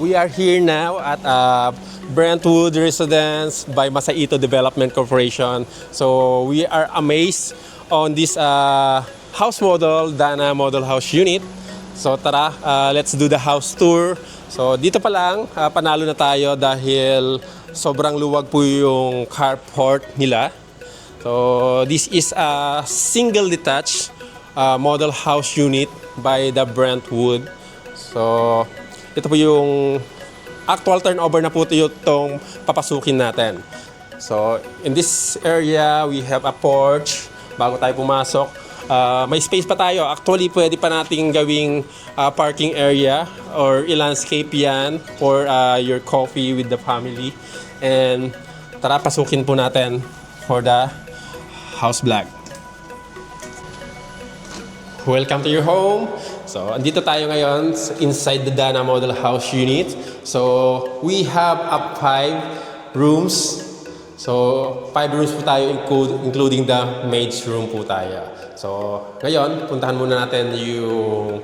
We are here now at Brentwood Residence by Masaito Development Corporation. So we are amazed on this house model, Dana Model House Unit. So tara, let's do the house tour. So dito pa lang, panalo na tayo dahil sobrang luwag po yung carport nila. So this is a single detached model house unit by the Brentwood. So ito po yung actual turnover na po itong papasukin natin. So in this area, we have a porch bago tayo pumasok. May space pa tayo. Actually, pwede pa nating gawing parking area or i-landscape yan for your coffee with the family. And tara, pasukin po natin for the house vlog. Welcome to your home. So, andito tayo ngayon inside the Dana Model House Unit. So, we have up 5 rooms. So, 5 rooms po tayo including the maid's room po tayo. So, ngayon, puntahan muna natin yung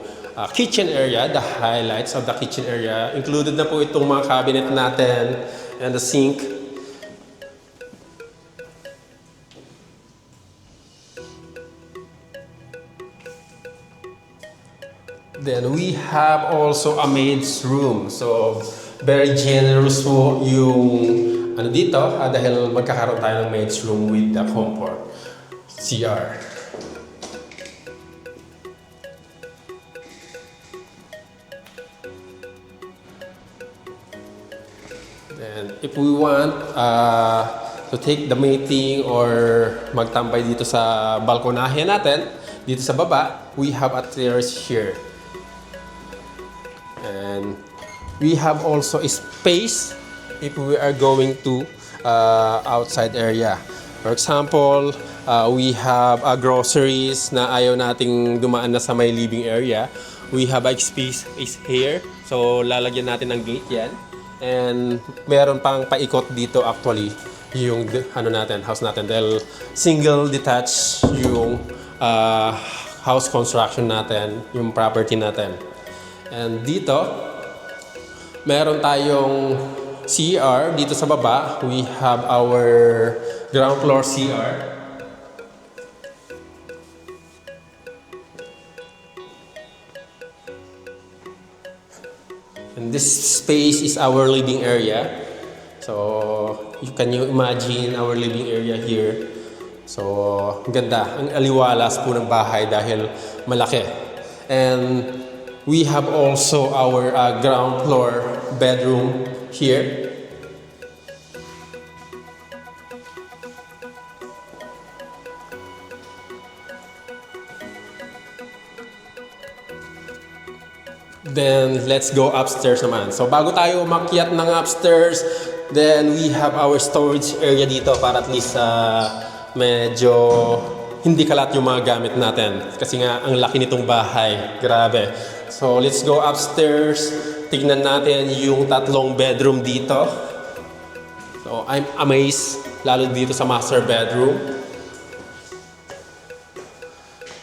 kitchen area, the highlights of the kitchen area. Included na po itong mga cabinet natin and the sink. Then we have also a maid's room. So, very generous po yung ano dito dahil magkakaroon tayo ng maid's room with the comfort CR. And if we want to take the meeting or magtambay dito sa balkonahe natin, dito sa baba, we have a terrace here. And we have also a space if we are going to outside area. For example, we have groceries na ayaw nating dumaan na sa may living area. We have a space here. So, lalagyan natin ng gate yan. And meron pang paikot dito actually yung ano natin, house natin. Dahil single detached yung house construction natin, yung property natin. And dito, meron tayong CR dito sa baba. We have our ground floor CR. And this space is our living area. So, can you imagine our living area here? So, ganda. Ang aliwalas po ng bahay dahil malaki. And we have also our ground floor bedroom here. Then, let's go upstairs naman. So, bago tayo umakyat ng upstairs, then we have our storage area dito para at least medyo hindi kalat yung mga gamit natin. Kasi nga, ang laki nitong bahay. Grabe. So, let's go upstairs. Tignan natin yung 3 bedroom dito. So, I'm amazed, lalo dito sa master bedroom.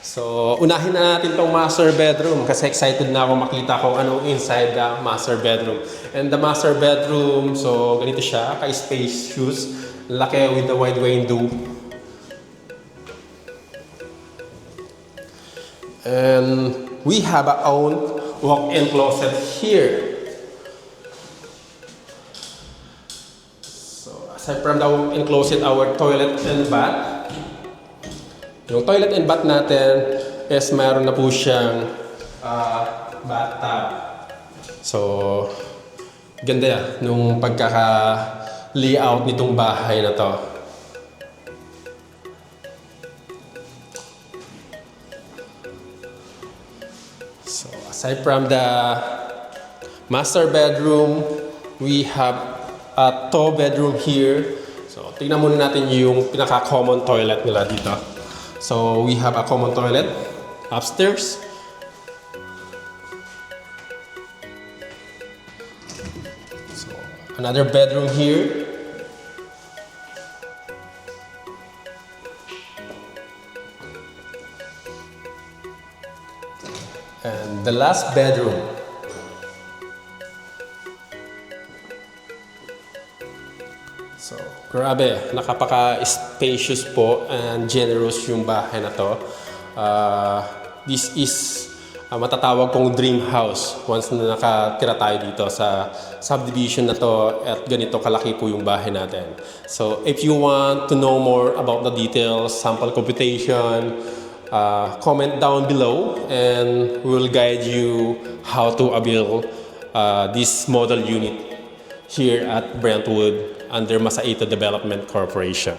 So, unahin na natin tong master bedroom kasi excited na ako makita kung anong inside the master bedroom. And the master bedroom, so ganito siya, ka-spacious, laki with the wide window. And we have our own walk-in closet here. So, aside from the walk-in closet, our toilet and bath. Yung toilet and bath natin is mayroon na po siyang bathtub. So, ganda yan nung pagkaka-layout nitong bahay na to. So, aside from the master bedroom, we have a 2 bedroom here. So, tingnan muna natin yung pinaka-common toilet nila dito. So, we have a common toilet upstairs. So, another bedroom here. And the last bedroom. Grabe, nakapaka-spacious po and generous yung bahay na to. This is matatawag kong dream house once na nakatira tayo dito sa subdivision na to at ganito kalaki po yung bahay natin. So if you want to know more about the details, sample computation, comment down below and we will guide you how to avail this model unit here at Brentwood under Masaito Development Corporation.